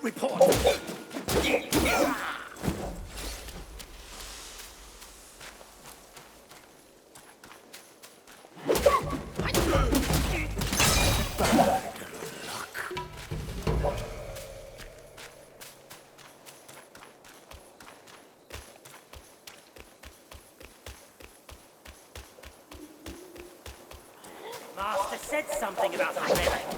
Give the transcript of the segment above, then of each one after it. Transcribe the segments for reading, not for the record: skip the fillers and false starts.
Report. Master said something about a relic.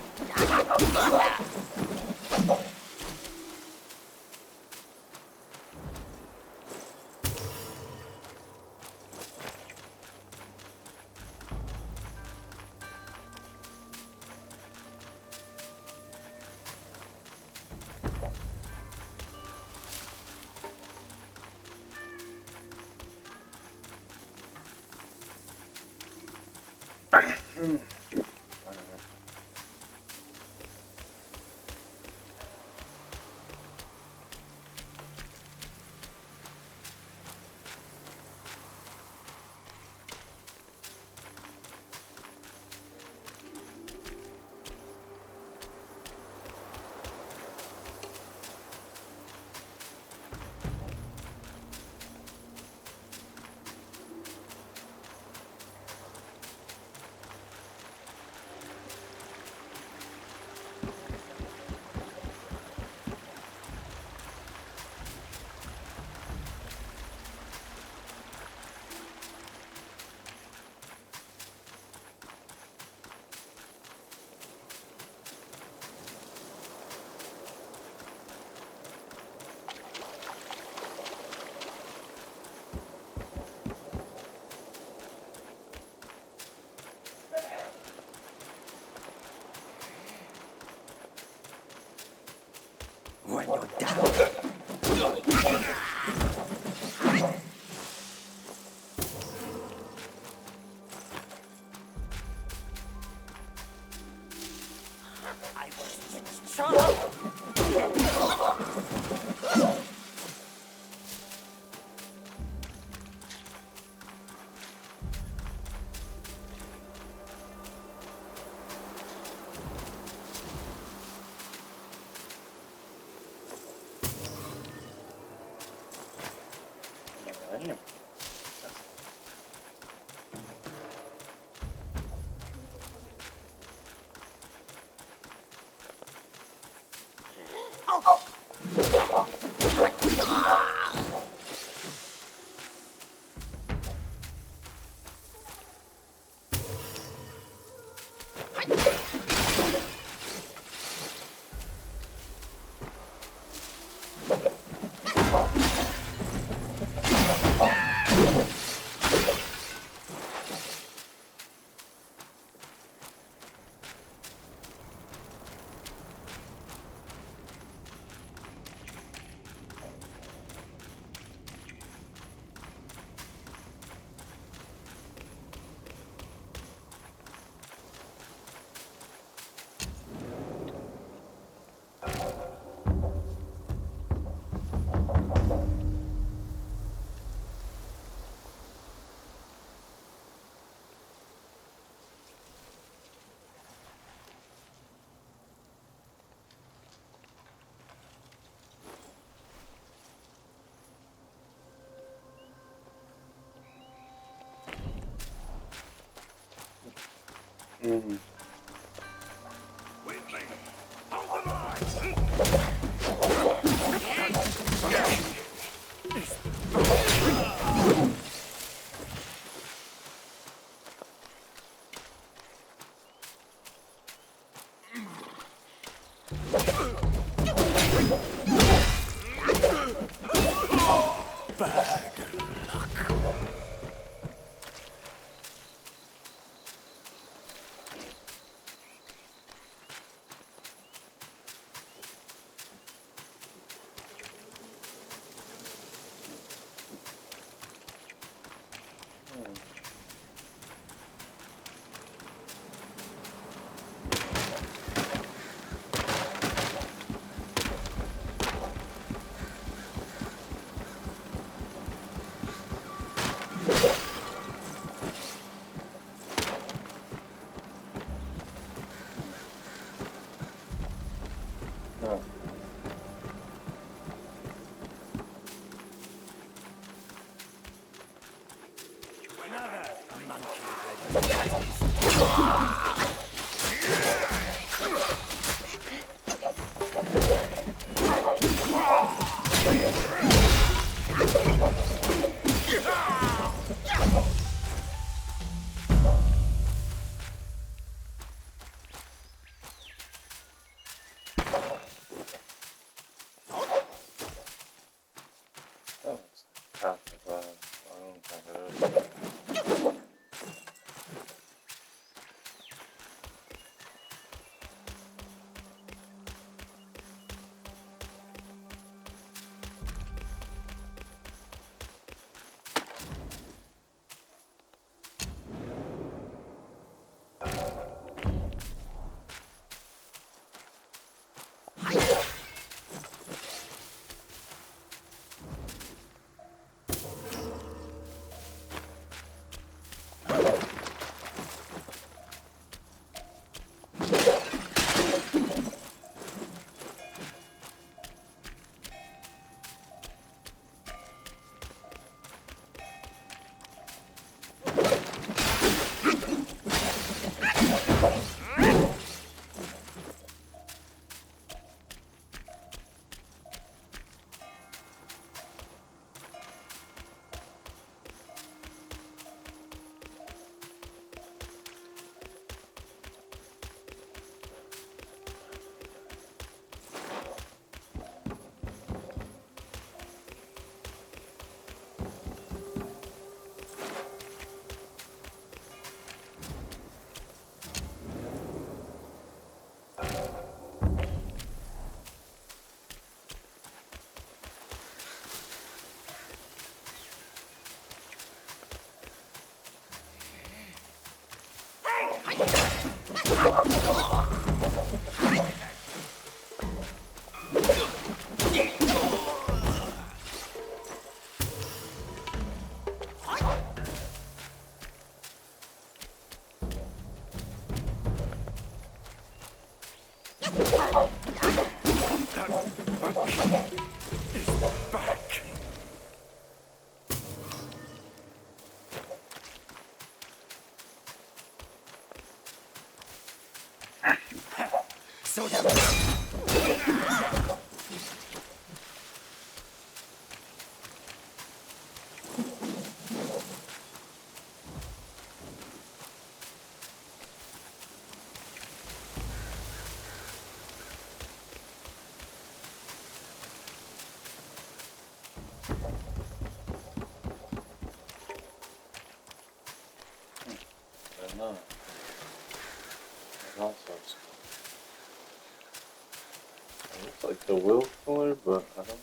When you're down. I was shut up. Mm-hmm. So damn. No. It also looks like the will color, but I don't think.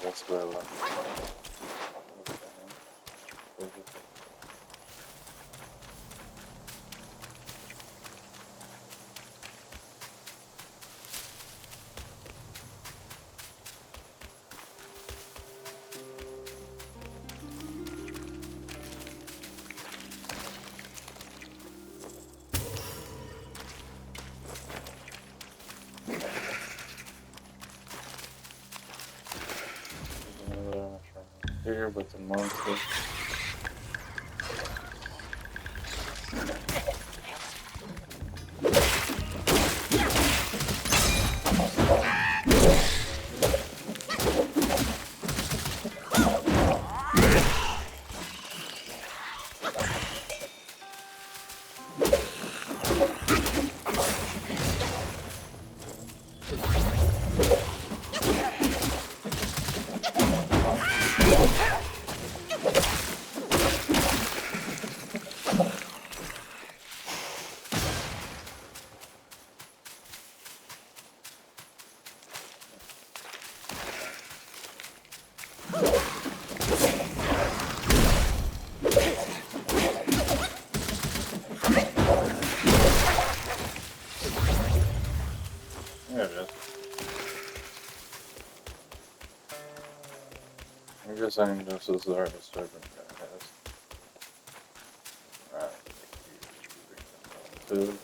That's where I left. Here, but the monster. I'm just saying this is where the servant guy has. Right. Two.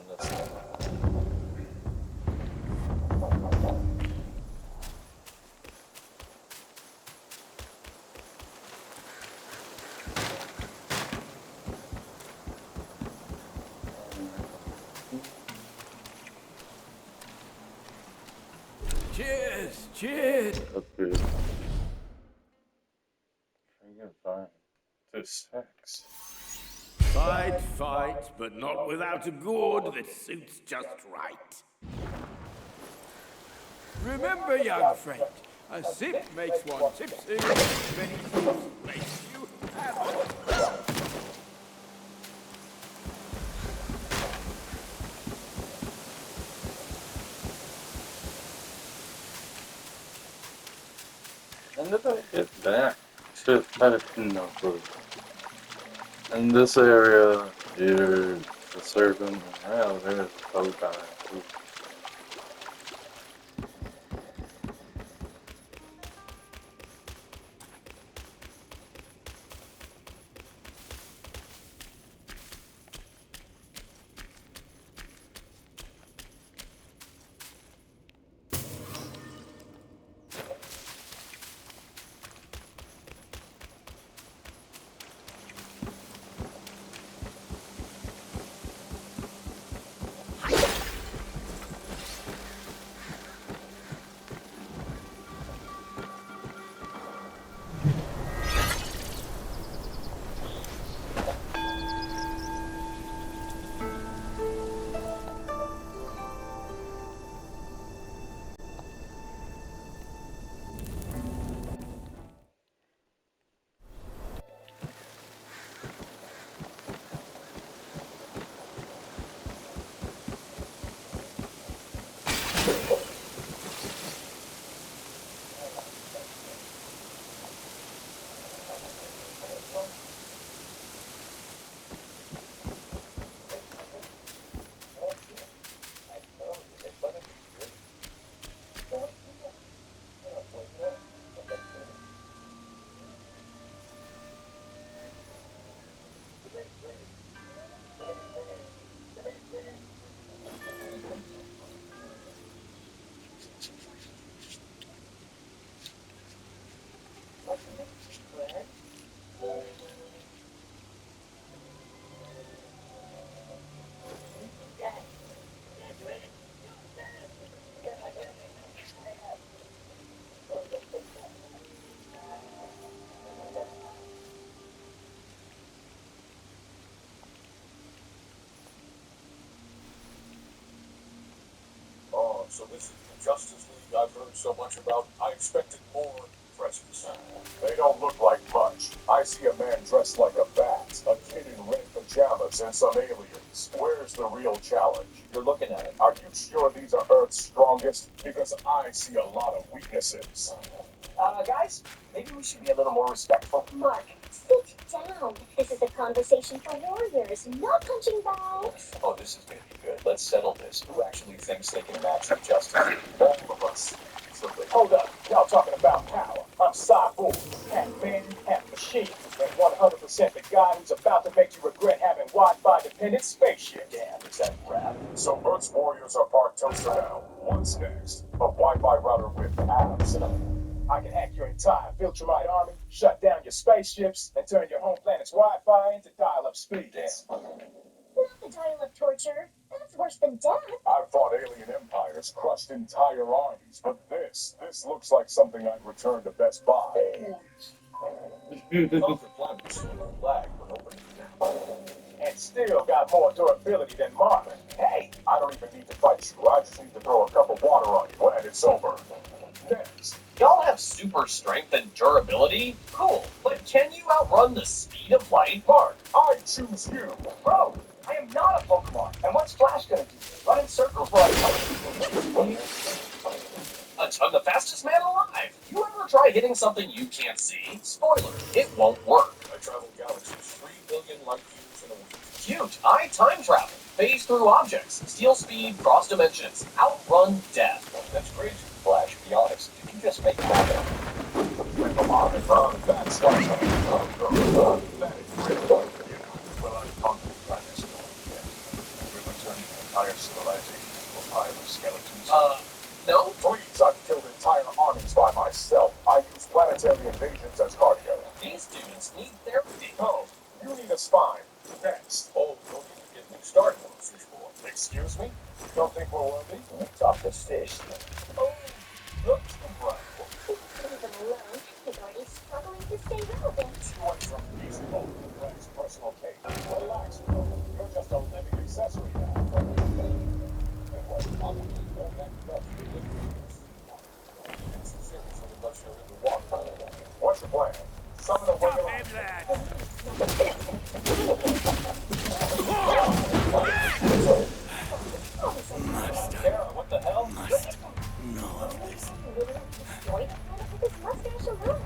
That's not. Cheers! Cheers! Up here. Freaking fine. To sex. Fight, fight, but not without a gourd that suits just right. Remember, young friend, a sip makes one tipsy, many sips makes you hammered. When did I get back? Shit, I have no clue. In this area, you're the servant, well, there's a bow guy too. Oh, so this is the Justice League I've heard so much about. I expected more presents. They don't look like much. I see a man dressed like a bat, a kid in red pajamas, and some aliens. Where's the real challenge? You're looking at it. Are you sure these are Earth's strongest? Because I see a lot of weaknesses. Guys, maybe we should be a little more respectful. Mark, sit down. This is a conversation for warriors, not punching bags. Oh, this is gonna be good. Let's settle this. Who actually thinks they can match up Justice League? All of us. Hold up. Y'all talking about power. I'm Cyborg, half man, half machine, and 100% the guy who's about to make you regret having Wi-Fi dependent spaceship. Damn, is that rap? So Earth's warriors are part toaster now. What's next? A Wi-Fi router with apps. I can hack your entire Viltrumite army, shut down your spaceships, and turn your home planet's Wi-Fi into dial-up speeds. Not the title of torture. That's worse than death. I've fought alien empires, crushed entire armies, but this looks like something I'd return to Best Buy. And still got more durability than Marvin. Hey, I don't even need to fight you. I just need to throw a cup of water on you and it's over. Next. Y'all have super strength and durability? Cool, but can you outrun the speed of light? Mark, I choose you. Bro, I am not a Pokemon. And what's Flash gonna do? Run in circles while I... A smart. I'm the fastest man alive. You ever try hitting something you can't see? Spoiler, it won't work. I travel galaxies 3 billion light years in a week. Cute. I time travel. Phase through objects. Steal speed, cross dimensions. Outrun death. That's crazy. Flash, be honest. Did you just make that up? That's that is really well, I've conquered planets. Yeah. We're returning an entire civilization to a pile of skeletons. No? Please, I've killed entire armies by myself. I use planetary invasions as cardio. These students need therapy. No, you need a spine. Next. Oh, don't even get me started on fishbowl. Excuse me? You don't think we're worthy? Talk to fish. Oh, look to the right. Leave them alone. He's already struggling to stay relevant. You went from easy mode to Greg's personal cake. Relax, bro. You're just a living accessory now. And what? Well, it's seriously unless you're in the water. What's the plan? Some of the Stop women him, lad! Kara, what the hell? Enjoy the planet with his mustache alone.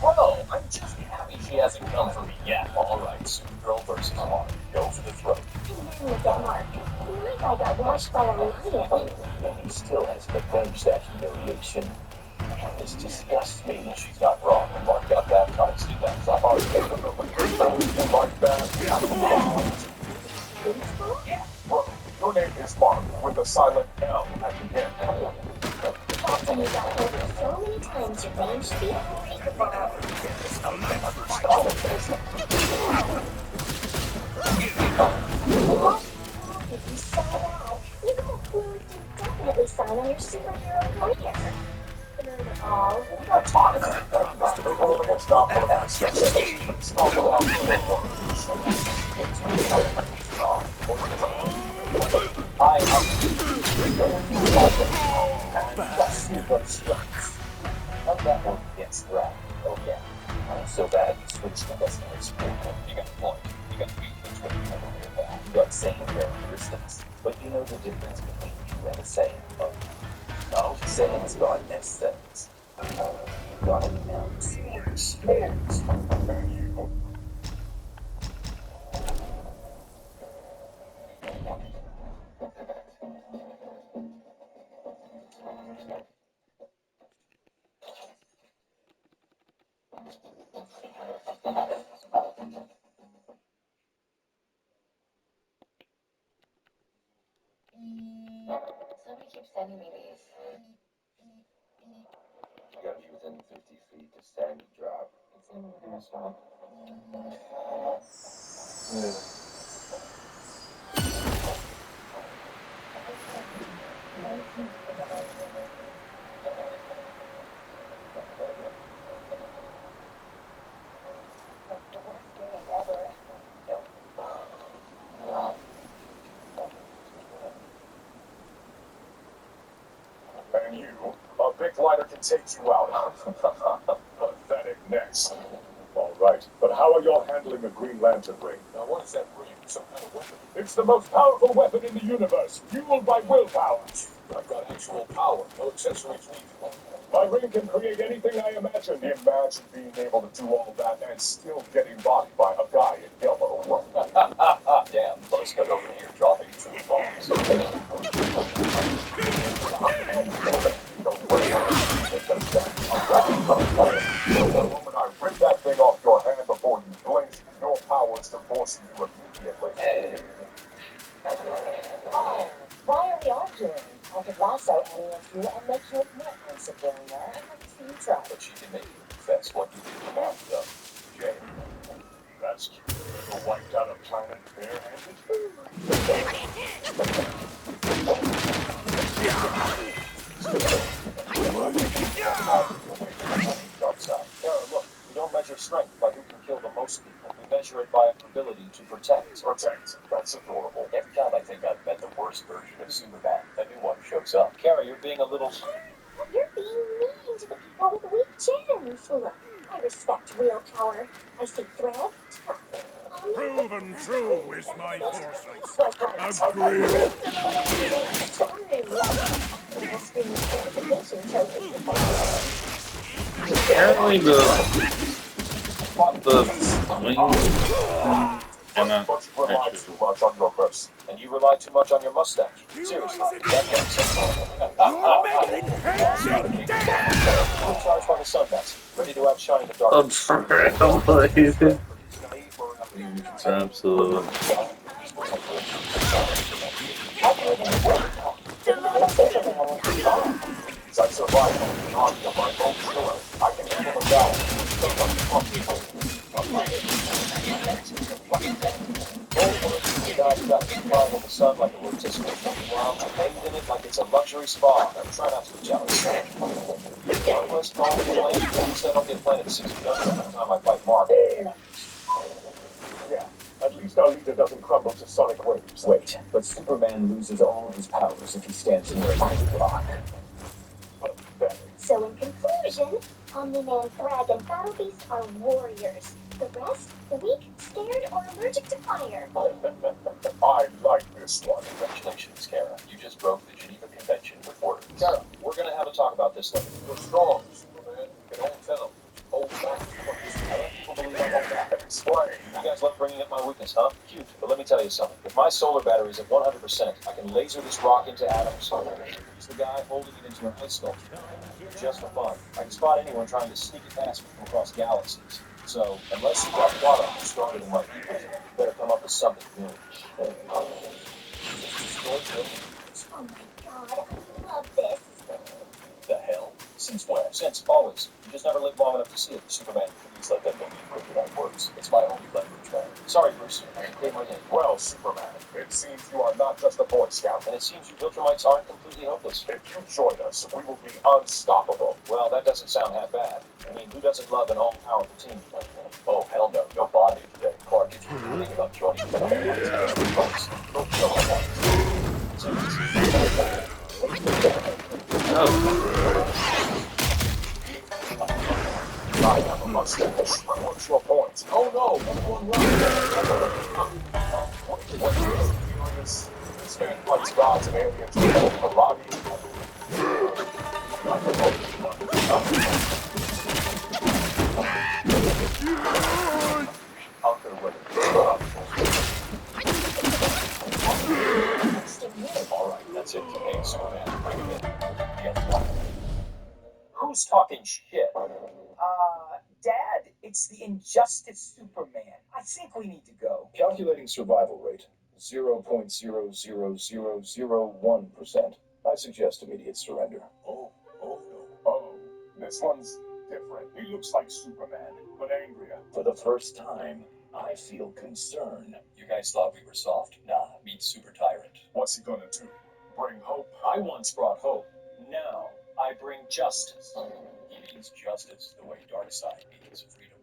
Bro, I'm just happy she hasn't come for me yet. Alright, Supergirl versus Mark. Go for the throat. And then with that mark, my guy got washed by a lion. And he still hasn't avenged that humiliation. This disgusts me. She's not wrong. When Mark got baptized, he got some hard paper. Mark baptized. Yeah. Bro, your name is Mark with a silent L at the end. That's when you got over so many times your range speed peekaboo. If you saw that, you got a clue to definitely sign on your superhero career. All We got talking. Stop for that. Stop that one gets right. Oh yeah. So bad you switched to this experience. You got a point. You got features when you never hear that. You got same characteristics. But you know the difference between you and a Saiyan. No, Saiyan's got aesthetics. You got an ounce of experience. Somebody keeps sending me these. You gotta be within 50 feet to stand and drop. It's in the restaurant. The worst day ever. And you, a big lighter can take you out. Pathetic next. All right, but how are y'all handling the Green Lantern ring? Now, what is that ring? Some kind of weapon? It's the most powerful weapon in the universe, fueled by willpower. I've got actual power, no accessories needed. My ring can create anything I imagine. Imagine being able to do all that and still getting bodied by a guy in yellow. Damn, let's get over here dropping some bombs. The moment I rip that thing off your hand before you blink, your powers divorce you immediately. Oh, why are we arguing? I could lasso any of you and make you admit I'm superior. I'd like to see you try. But she can make you confess what you did wrong, though. Jay. That's cute. Ever wiped out a planet barehanded? Kara, look, we don't measure strength by who can kill the most people. We measure it by our ability to protect. Protect? That's adorable. Every time I think I've met the worst version of Superman, a new one shows up. Kara, you're being a little... You're being mean to the people with weak chins. Look, I respect real power. I see threat, tough, proven true is my foresight. Agreed. Apparently the swing cannot But you rely actually. too much on your verse. And you rely too much on your mustache. You Seriously, notice it? that makes sense. You're making him dead! I'm charged by the Sunbats, ready to outshine the dark. I'm scrambling. Absolutely. I survived on the army of my own killer. I can handle the battle. The guy's got me flying in the sun like a rotisserie. Meanwhile, I bathe in it like it's a luxury spa. I'm trying not to be jealous. Northwest called me late. He said I'll get planted 60 guns by the time I fight Mark. Yeah, at least our leader doesn't crumble to sonic waves. Wait, but Superman loses all his powers if he stands near a mighty rock. Pathetic. So in conclusion, Omni-Man, Thrag, and Battle Beast are warriors. The rest, the weak, scared, or allergic to fire. I like this one. Congratulations, Kara. You just broke the Geneva Convention with words. Kara, we're gonna have a talk about this later. You're strong, Superman. You can all tell. Old man, People believe I'm like that. explain. You guys love bringing up my weakness, huh? Cute. But let me tell you something. If my solar battery's at 100%, I can laser this rock into atoms. He's the guy holding it into an ice sculpture. Just for fun. I can spot anyone trying to sneak it past me from across galaxies. So, unless you've got product stronger than my people, you better come up with something new. Oh my god, I love this. The hell? Since when? Since always. You just never lived long enough to see it. Superman, please let them believe kryptonite works. It's my only leverage, man. Sorry, Bruce. I didn't pay my name. Well, Superman, it seems you are not just a Boy Scout. And it seems you Viltrumites aren't completely hopeless. If you join us, we will be unstoppable. Well, that doesn't sound half bad. I mean, who doesn't love an all-powerful team? Oh, hell no. No bonding today. Clark, if you think about joining the folks, don't kill them. I have a mustache. What's your point? Oh no, everyone run. What is this? This man fights gods and aliens with karate. I'll go with it. All right, that's it. Hey, Superman, bring it in. Yes. Who's talking shit? Dad, it's the Injustice Superman. I think we need to go. Calculating survival rate 0.00001%. I suggest immediate surrender. Oh, this one's different. He looks like Superman, but angrier. For the first time, I feel concern. You guys thought we were soft? Nah, meet Super Tyrant. What's he gonna do? Bring hope? I once brought hope. Now, I bring justice. He means justice the way Darkseid means freedom.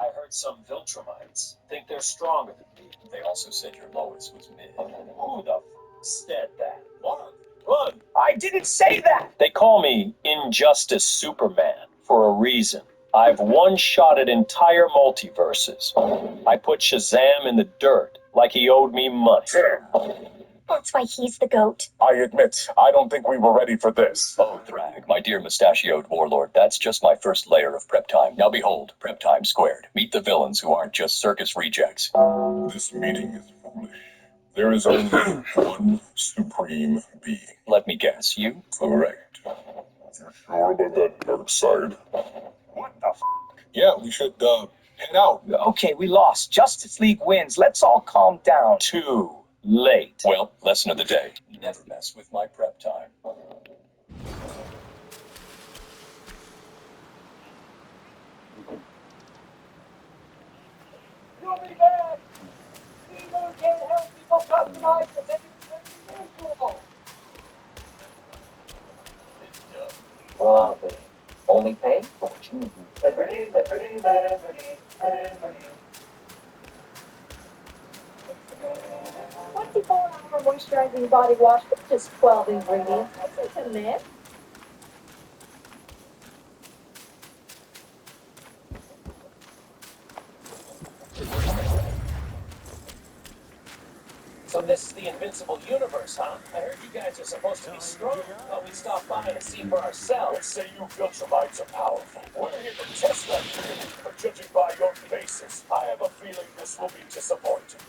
I heard some Viltrumites think they're stronger than me. They also said your lowest was mid. Who the said that? What? Run! I didn't say that! They call me Injustice Superman for a reason. I've one-shotted entire multiverses. I put Shazam in the dirt like he owed me money. That's why he's the GOAT. I admit, I don't think we were ready for this. Oh, Thrag, my dear mustachioed warlord, that's just my first layer of prep time. Now behold, prep time squared. Meet the villains who aren't just circus rejects. This meeting is foolish. There is only one supreme being. Let me guess, you? Correct. You sure about that, Darkseid? What the f***? Yeah, we should, head out. Okay, we lost. Justice League wins. Let's all calm down. Too late. Well, lesson of the day. Never mess with my prep time. You'll be back! People can't help people customize the things visual. Only pay? $24 moisturizing body wash with just 12 ingredients. That's a myth. So this is the invincible universe, huh? I heard you guys are supposed to be strong. Thought we'd stop by and see for They ourselves. say you Viltrumites are powerful. We're here to test that theory, but judging by your faces, I have a feeling this will be disappointing.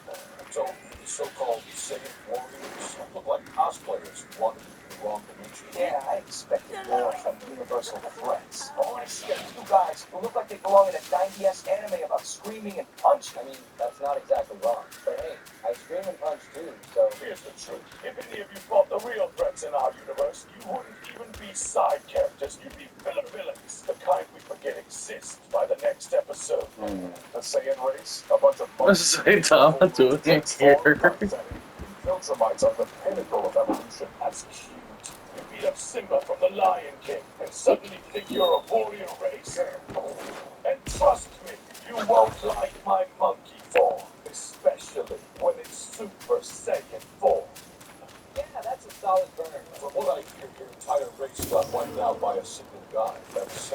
So, the so-called Saiyan warriors look like cosplayers who wandered into the wrong dimension. Yeah, I expected more from universal threats. All I see are two guys who look like they belong in a 90s anime about screaming and punching. I mean, that's not exactly wrong. But hey, I scream and punch too, so... Here's the truth. If any of you fought the real threats in our universe, you wouldn't even be side characters. You'd be filler villains. The kind we forget exists by the next episode. The Saiyan race, a bunch of What's Saitama doing here? Viltrumites are the pinnacle of evolution. That's cute. You beat up Simba from the Lion King and suddenly think you're a warrior race? And trust me, you won't like my monkey form, especially when it's Super Saiyan 4. Yeah, that's a solid burn. From what I hear, your entire race got wiped out by a single guy. That's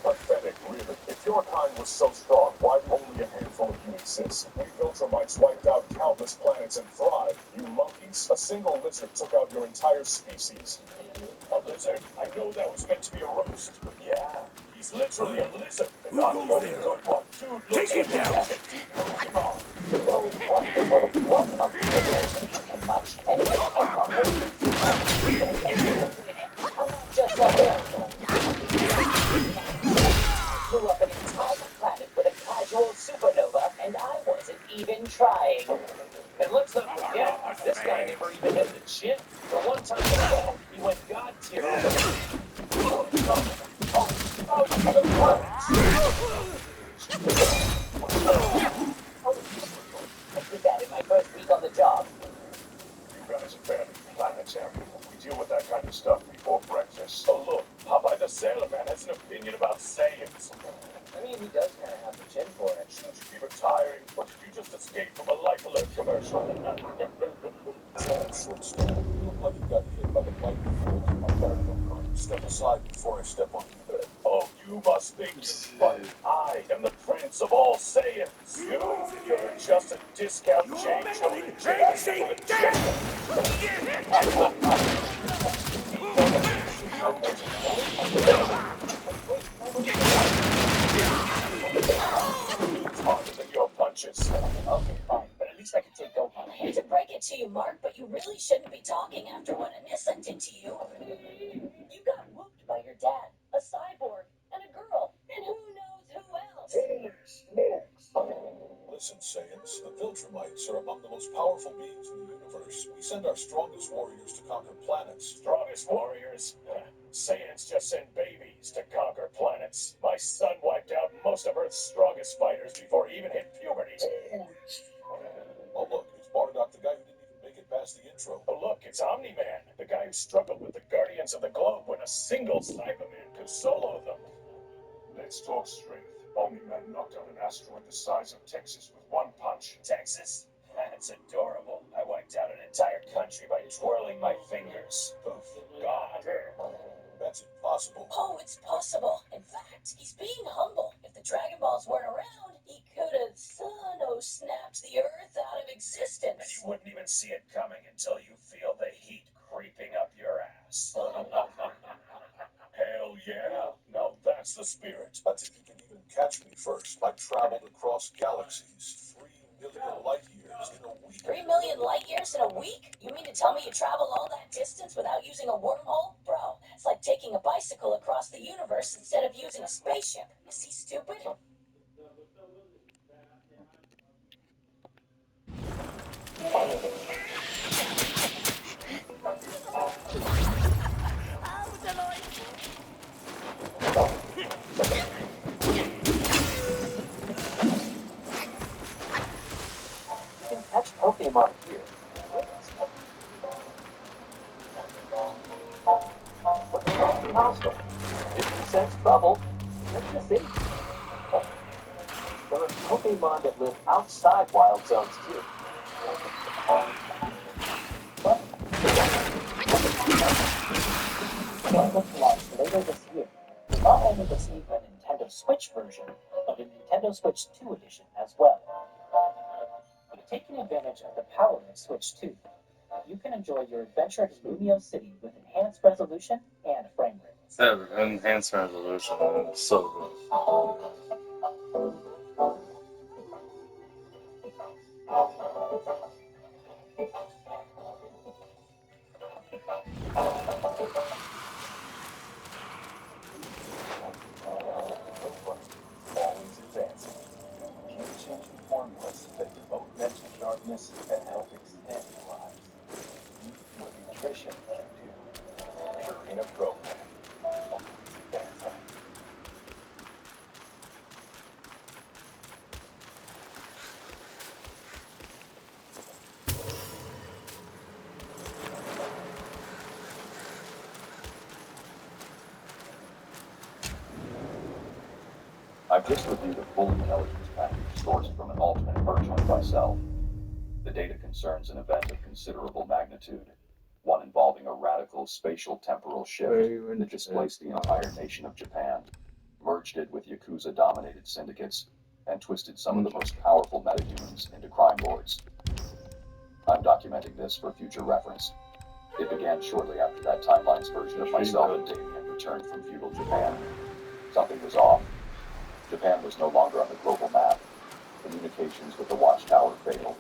Pathetic, really. If your kind was so strong, why do only a handful of you exist? We Viltrumites wiped out countless planets and thrived. You monkeys, a single lizard took out your entire species. A lizard? I know that was meant to be a roast, but yeah, he's literally a lizard. And not the only good one. Dude looks Take it like down. Just like that. Blew up an entire planet with a casual supernova, and I wasn't even trying. And let's not forget, this guy never even hit the gym. For one time in a row, he went god tier. I did that in my first week on the job. You guys are barely planetary. We deal with that kind of stuff before breakfast. Oh look, Popeye the Sailor Man has an opinion about Saiyans. I mean, he does kind of have the chin for it. Should you be retiring, or did you just escape from a Life Alert commercial? short story. You look like you got hit by the lightning bolt. Step aside before I step on you. Oh, you must think but I am the prince of all Saiyans. You're just a discount change of the harder than your punches. Okay, fine, but at least I can take Gohan. I hate to break it to you, Mark, but you really shouldn't be talking after what Anissa did to you. You got whooped by your dad, a cyborg, and a girl, and who knows who else. Listen, Saiyans, the Viltrumites are among the most powerful beings in the universe. We send our strongest warriors to conquer planets. Strongest warriors? Saiyans just send babies to conquer planets. My son wiped out most of Earth's strongest fighters before he even hit puberty. Oh, look, it's Bardock, the guy who didn't even make it past the intro. Oh look, it's Omni-Man, the guy who struggled with the Guardians of the Globe when a single Cyberman could solo them. Let's talk strength. Omni-Man knocked out an asteroid the size of Texas with one punch. Texas? That's adorable. I wiped out an entire country by twirling my fingers. Oh, God. That's impossible. Oh, it's possible. In fact, he's being humble. If the Dragon Balls weren't around, he could have snapped the Earth out of And existence. you wouldn't even see it coming until you feel the heat creeping up your ass. Hell yeah. Now that's the spirit. That's if you can even catch me first. I traveled across galaxies, 3 million light years in a week. 3 million light years in a week? You mean to tell me you traveled all that distance without using a wormhole? Bro, it's like taking a bicycle across the universe instead of using a spaceship. Is he stupid? You can catch Pokemon here. But they're not hostile. If you sense trouble, let's just see. There are Pokemon that live outside wild zones too. Netflix launched later this year. Not only receive a Nintendo Switch version, but a Nintendo Switch 2 edition as well. Taking advantage of the power of Switch 2, you can enjoy your adventure in Lumio City with enhanced resolution and frame rates. That enhanced resolution is so good. Always advancing. Game-changing formulas that promote mental sharpness and help extend lives. Do what nutrition can do. Purina Pro Plan. Always advancing. I've just reviewed a full intelligence package sourced from an alternate version of myself. The data concerns an event of considerable magnitude, one involving a radical spatial temporal shift that displaced the entire nation of Japan, merged it with Yakuza-dominated syndicates, and twisted some of the most powerful metahumans into crime lords. I'm documenting this for future reference. It began shortly after that timeline's version of myself and Damien returned from feudal Japan. Something was off. Japan was no longer on the global map. Communications with the Watchtower failed.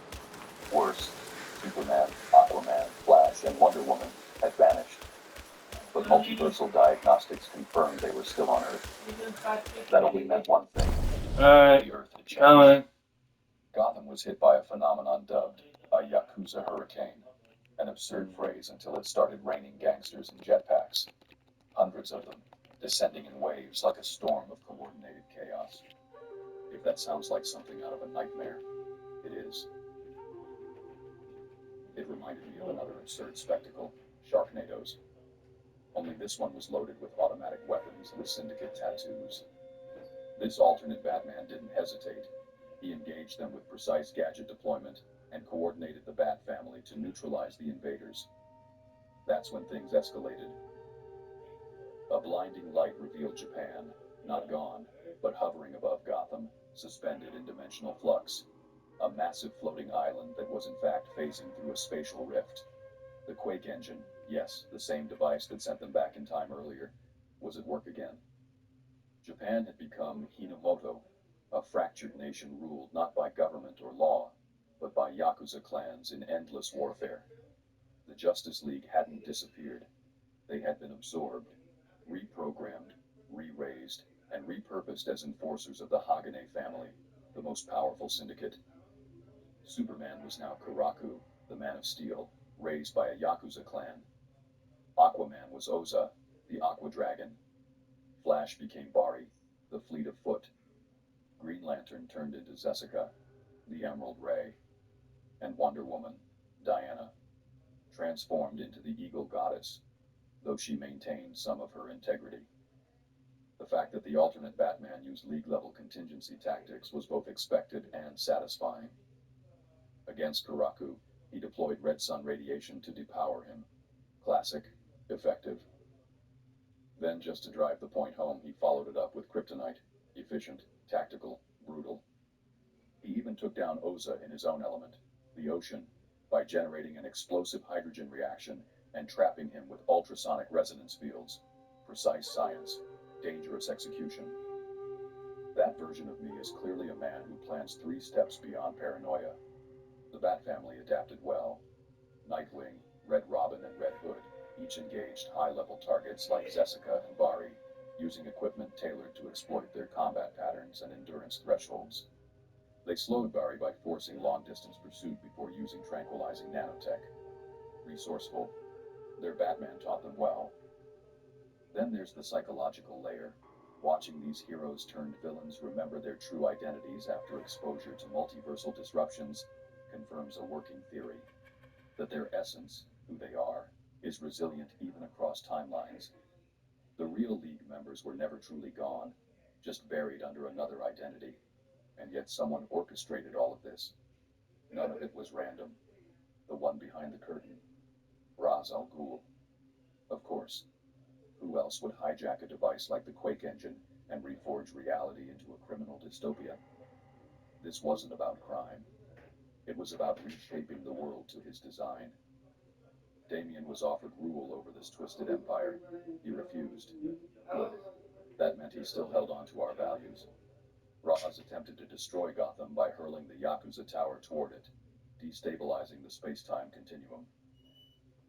Worse, Superman, Aquaman, Flash, and Wonder Woman had vanished. But multiversal diagnostics confirmed they were still on Earth. That only meant one thing. Alright, The Earth had changed. coming. Gotham was hit by a phenomenon dubbed a Yakuza hurricane, an absurd phrase until it started raining gangsters in jetpacks. Hundreds of them, descending in waves like a storm of coordinated chaos. If that sounds like something out of a nightmare, it is. It reminded me of another absurd spectacle, Sharknadoes. Only this one was loaded with automatic weapons and syndicate tattoos. This alternate Batman didn't hesitate. He engaged them with precise gadget deployment and coordinated the Bat family to neutralize the invaders. That's when things escalated. A blinding light revealed Japan, not gone, but hovering above Gotham, suspended in dimensional flux. A massive floating island that was in fact phasing through a spatial rift. The Quake engine, yes, the same device that sent them back in time earlier, was at work again. Japan had become Hinomoto, a fractured nation ruled not by government or law, but by Yakuza clans in endless warfare. The Justice League hadn't disappeared. They had been absorbed, reprogrammed, re-raised, and repurposed as enforcers of the Hagane family, the most powerful syndicate. Superman was now Karaku, the Man of Steel, raised by a Yakuza clan. Aquaman was Oza, the Aqua Dragon. Flash became Bari, the Fleet of Foot. Green Lantern turned into Zessica, the Emerald Ray. And Wonder Woman, Diana, transformed into the Eagle Goddess, though she maintained some of her integrity. The fact that the alternate Batman used League-level contingency tactics was both expected and satisfying. Against Karaku, he deployed Red Sun radiation to depower him. Classic, effective. Then, just to drive the point home, he followed it up with Kryptonite. Efficient, tactical, brutal. He even took down Oza in his own element, the ocean, by generating an explosive hydrogen reaction and trapping him with ultrasonic resonance fields. Precise science, dangerous execution. That version of me is clearly a man who plans 3 steps beyond paranoia. The Bat family adapted well. Nightwing, Red Robin, and Red Hood each engaged high-level targets like Zessica and Bari, using equipment tailored to exploit their combat patterns and endurance thresholds. They slowed Bari by forcing long-distance pursuit before using tranquilizing nanotech. Resourceful. Their Batman taught them well. Then there's the psychological layer. Watching these heroes-turned-villains remember their true identities after exposure to multiversal disruptions confirms a working theory, that their essence, who they are, is resilient even across timelines. The real League members were never truly gone, just buried under another identity. And yet someone orchestrated all of this. None of it was random. The one behind the curtain, Ra's al Ghul. Of course. Who else would hijack a device like the Quake engine and reforge reality into a criminal dystopia? This wasn't about crime. It was about reshaping the world to his design. Damien was offered rule over this twisted empire. He refused. Good. That meant he still held on to our values. Roz attempted to destroy Gotham by hurling the Yakuza Tower toward it, destabilizing the space-time continuum.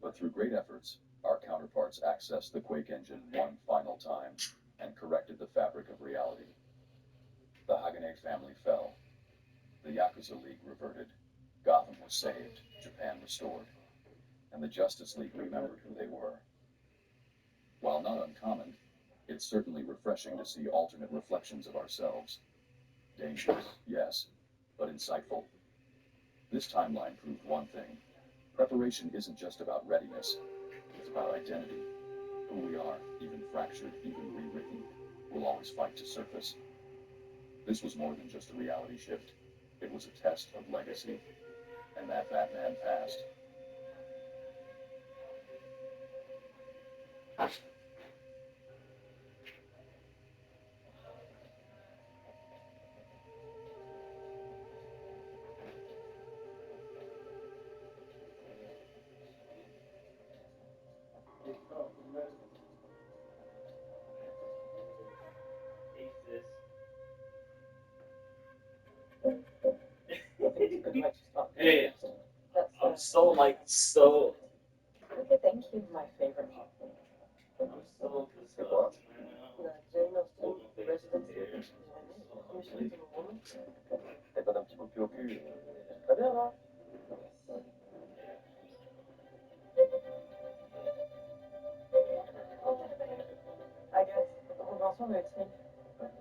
But through great efforts, our counterparts accessed the Quake engine one final time and corrected the fabric of reality. The Hagane family fell. The Yakuza League reverted. Gotham was saved, Japan restored, and the Justice League remembered who they were. While not uncommon, it's certainly refreshing to see alternate reflections of ourselves. Dangerous, yes, but insightful. This timeline proved one thing. Preparation isn't just about readiness, it's about identity. Who we are, even fractured, even rewritten, will always fight to surface. This was more than just a reality shift. It was a test of legacy, and that Batman passed. Hey, I'm so so. Okay, thank you. My favorite. I'm so disgusted right now. The Jane Austen Residence. Commission to a woman. T'es pas d'un petit coup de pied au cul. Très bien, hein? I guess. Convention de X-Men.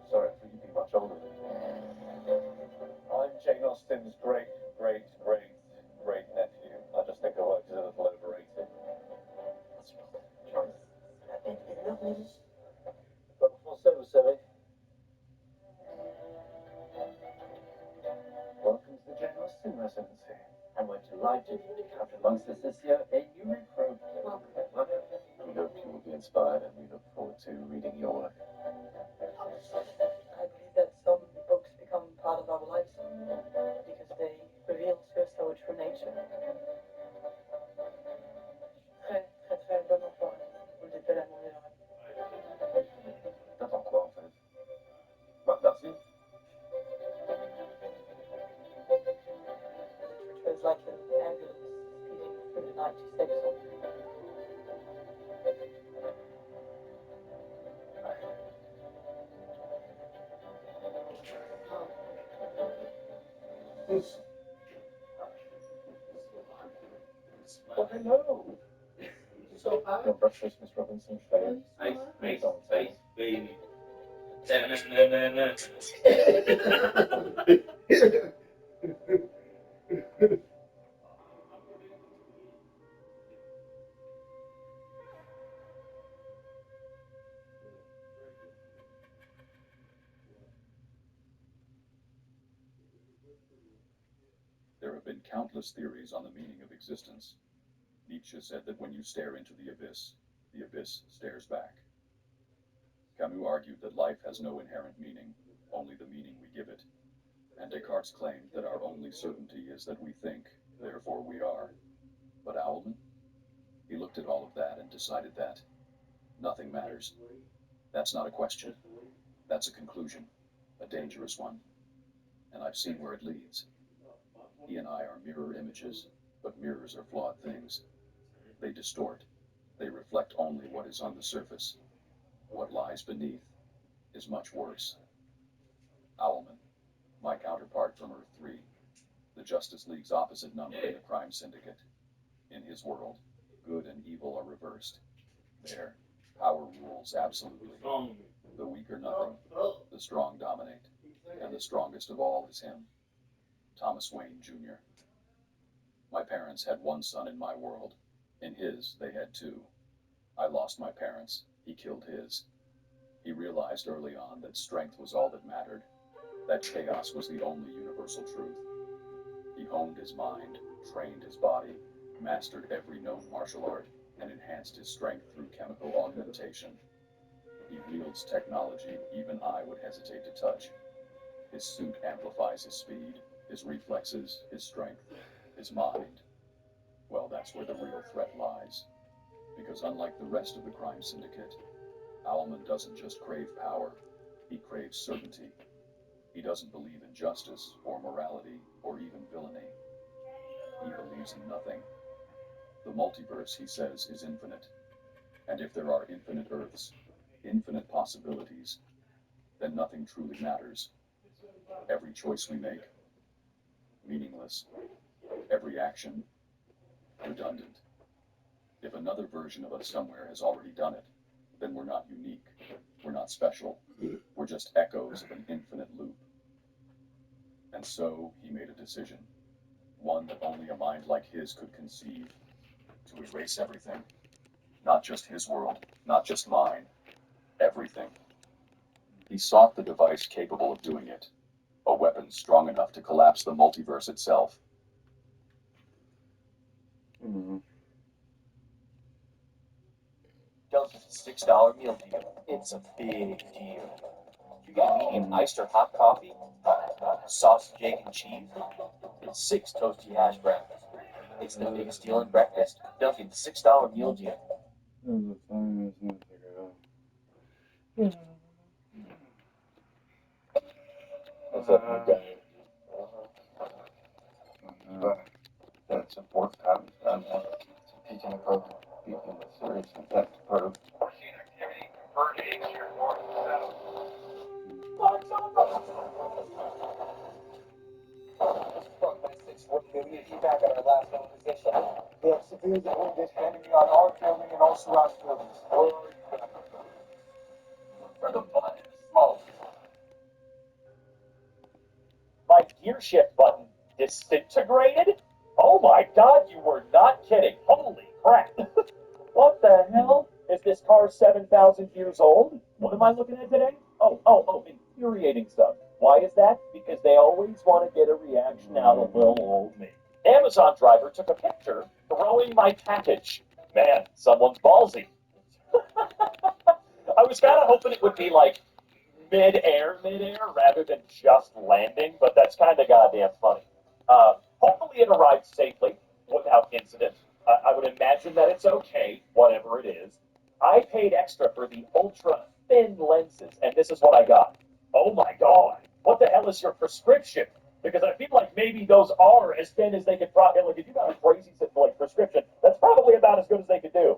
Sorry, I think you'd be much older. I'm Jane Austen's great nephew. I just think her work is a little overrated. Parle français, vous savez. Welcome to the Jane Austen residency. And we're delighted to have amongst us this year a new recruit. Welcome. We hope you will be inspired, and we look forward to reading your work. I believe that some books become part of our lives because they reveal to us our true nature. Très bon emploi. Vous le dites à mon général. T'attends quoi, en fait? Bah, merci. Which was like an ambulance speeding through the night to save someone. Oh, hello. Your breakfast, Miss Robinson. Ice, baby. There have been countless theories on the meaning of existence. Nietzsche said that when you stare into the abyss stares back. Camus argued that life has no inherent meaning, only the meaning we give it. And Descartes claimed that our only certainty is that we think, therefore we are. But Owlman? He looked at all of that and decided that nothing matters. That's not a question. That's a conclusion, a dangerous one. And I've seen where it leads. He and I are mirror images, but mirrors are flawed things. They distort. They reflect only what is on the surface. What lies beneath is much worse. Owlman, my counterpart from Earth 3, the Justice League's opposite number in the crime syndicate. In his world, good and evil are reversed. There, power rules absolutely. The weak are nothing. The strong dominate. And the strongest of all is him, Thomas Wayne Jr. My parents had one son in my world. In his, they had two. I lost my parents. He killed his. He realized early on that strength was all that mattered, that chaos was the only universal truth. He honed his mind, trained his body, mastered every known martial art, and enhanced his strength through chemical augmentation. He wields technology even I would hesitate to touch. His suit amplifies his speed, his reflexes, his strength, his mind. Well, that's where the real threat lies. Because unlike the rest of the crime syndicate, Owlman doesn't just crave power, he craves certainty. He doesn't believe in justice, or morality, or even villainy. He believes in nothing. The multiverse, he says, is infinite. And if there are infinite Earths, infinite possibilities, then nothing truly matters. Every choice we make, meaningless. Every action, redundant. If another version of us somewhere has already done it, then we're not unique. We're not special. We're just echoes of an infinite loop. And so he made a decision, one that only a mind like his could conceive, to erase everything. Not just his world, not just mine, everything. He sought the device capable of doing it, a weapon strong enough to collapse the multiverse itself. Mm-hmm. Dunkin's $6 meal deal. It's a big deal. You get medium iced or hot coffee, sausage, egg, and cheese, and 6 toasty hash browns. It's the biggest deal in breakfast. Dunkin's $6 meal deal. What's up, my guy? That's a fourth time it's done that. It's a teaching approach, speaking with serious intent to prove. Foreseen activity converging near north and south. Struck by 640 immediately back at our last known position. We have severely wounded enemy on our building and all surrounding buildings. For the blood and the smoke. My gear shift button disintegrated? Oh my god, you were not kidding. Holy crap. What the hell? Is this car 7,000 years old? What am I looking at today? Oh, infuriating stuff. Why is that? Because they always want to get a reaction out of little old me. Amazon driver took a picture throwing my package. Man, someone's ballsy. I was kind of hoping it would be like mid-air rather than just landing, but that's kind of goddamn funny. Hopefully it arrived safely without incident. I would imagine that it's okay, whatever it is. I paid extra for the ultra thin lenses, and this is what I got. Oh my god, what the hell is your prescription? Because I feel like maybe those are as thin as they could probably. Like, if you got a crazy like prescription, that's probably about as good as they could do.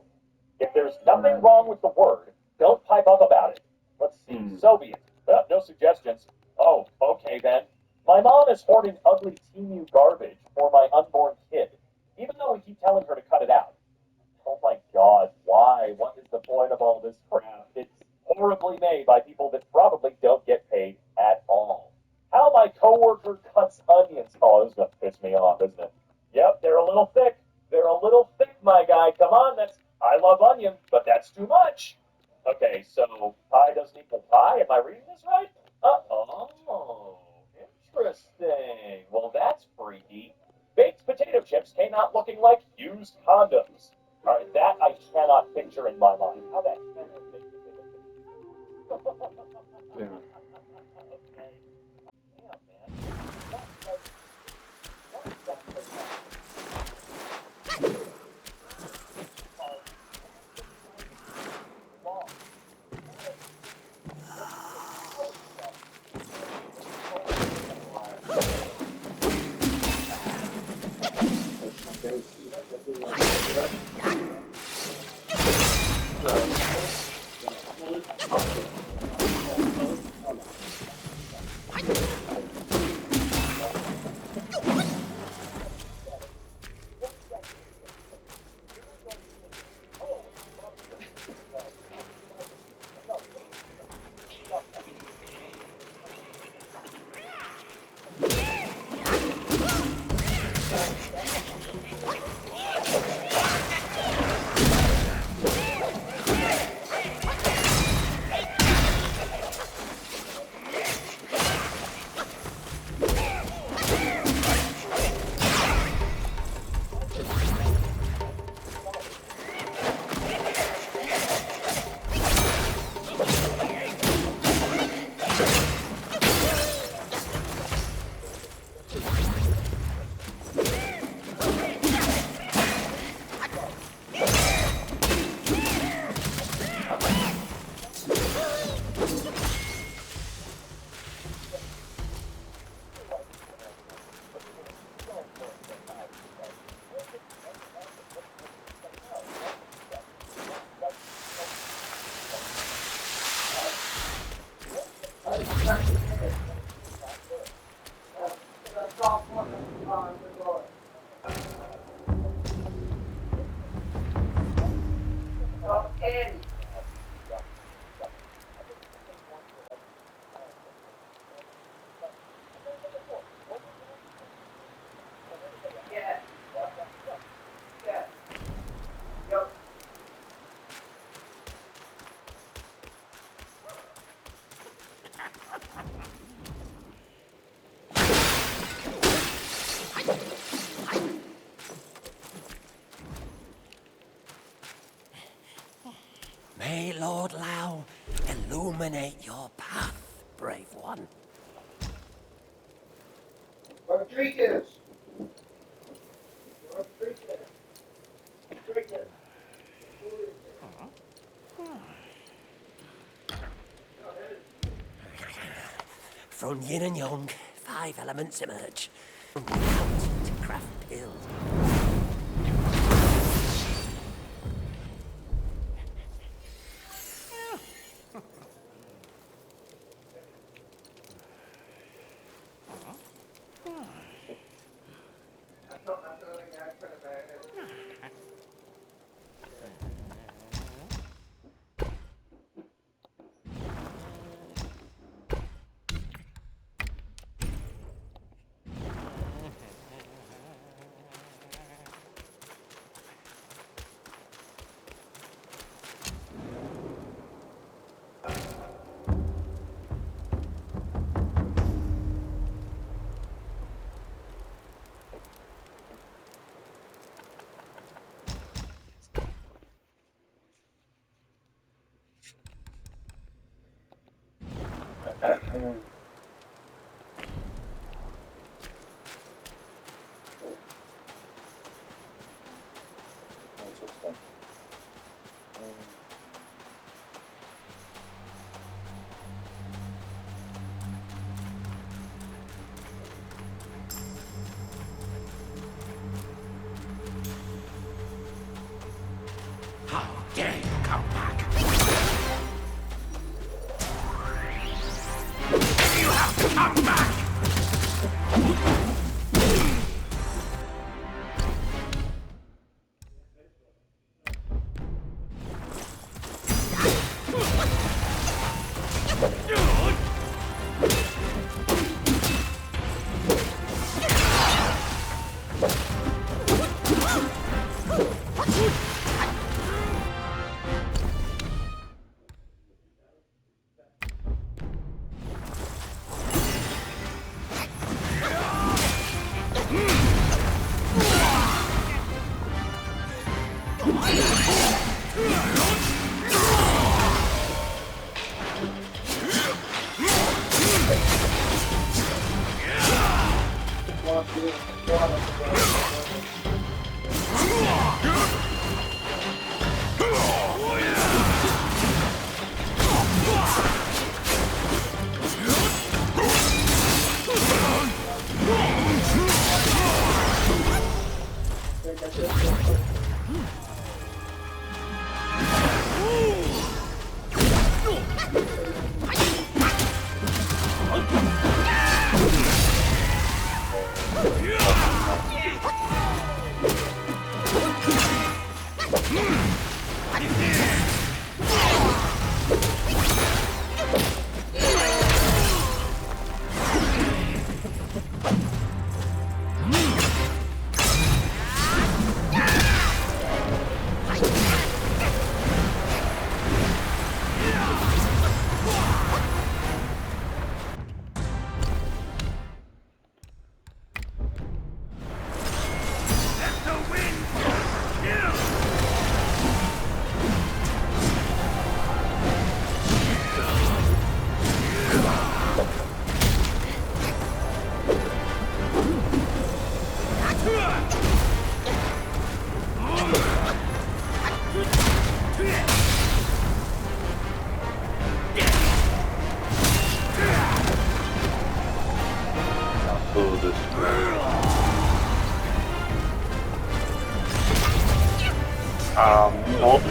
If there's nothing wrong with the word, don't pipe up about it. Let's see, Soviet. No suggestions. Oh, okay then. My mom is hoarding ugly Temu garbage for my unborn kid, even though we keep telling her to cut it out. Oh my god, why? What is the point of all this crap? It's horribly made by people that probably don't get paid at all. How my coworker cuts onions. Oh, this is gonna piss me off, isn't it? Yep, they're a little thick. They're a little thick, my guy. Come on, that's I love onion, but that's too much. Okay, so pi doesn't equal pi. Am I reading this right? Oh, interesting. Well, that's freaky. Baked potato chips came out looking like used condoms. All right, that I cannot picture in my mind. How that can baked potato chips? Yeah. Okay. Damn, man. What exactly May Lord Lao illuminate your path, brave one. Rodriguez! From yin and yang, 5 elements emerge. From without to craft build. How dare you come back? You have to come back!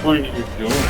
What are you doing?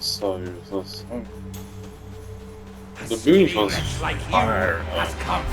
was so useless. The boost was fire. Has come.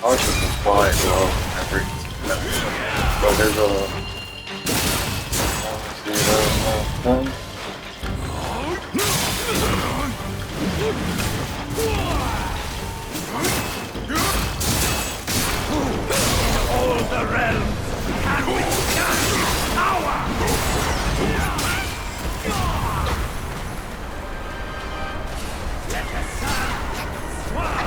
I should just fly low every. But there's a. See that? All the realms can withstand power! Let the sun swirl!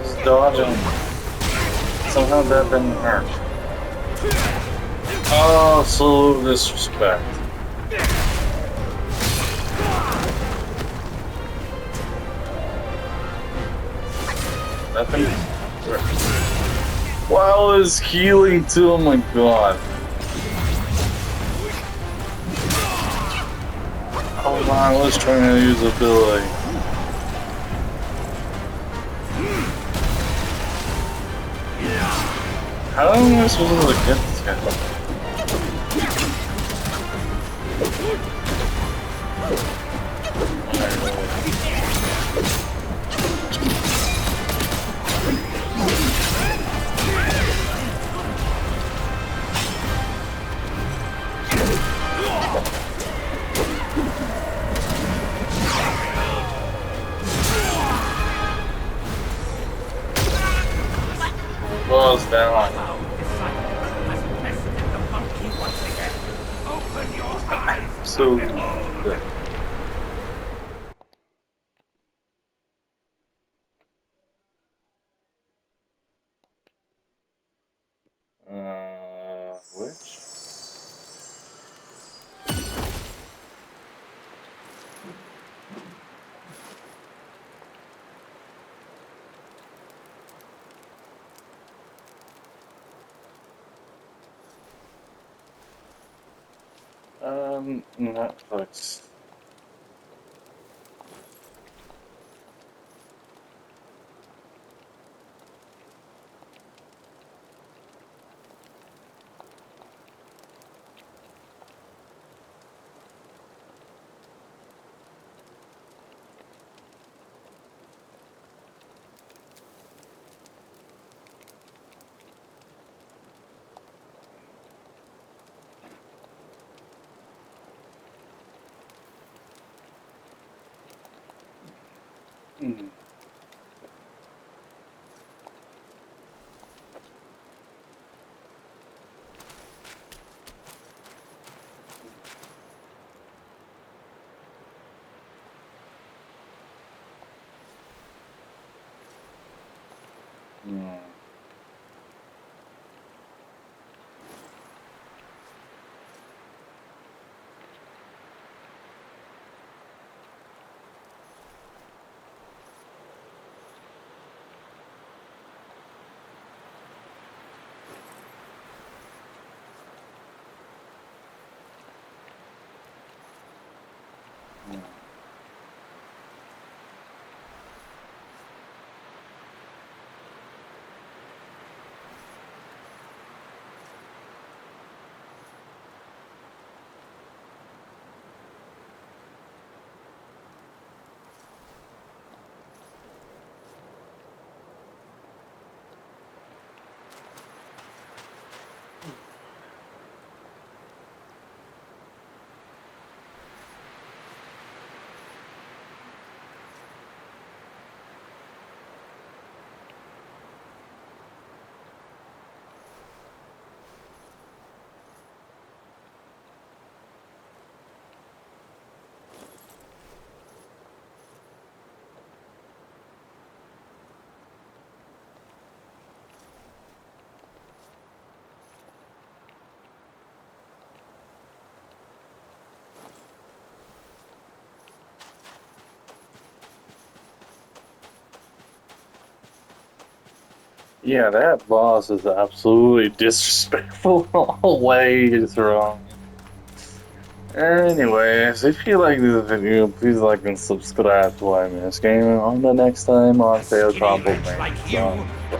Just dodging. Somehow that didn't hurt. Oh, so disrespect. Nothing. Wow, is healing too. Oh my god. Hold on, I was trying to use ability. How am I supposed to get this guy? Balls down. So good. Which? Netflix. Mm. Mm. Yeah, that boss is absolutely disrespectful in all ways wrong. Anyways, if you like this video, please like and subscribe to I Miss Gaming. On the next time on Failed Skinny Combo wretch like Games. you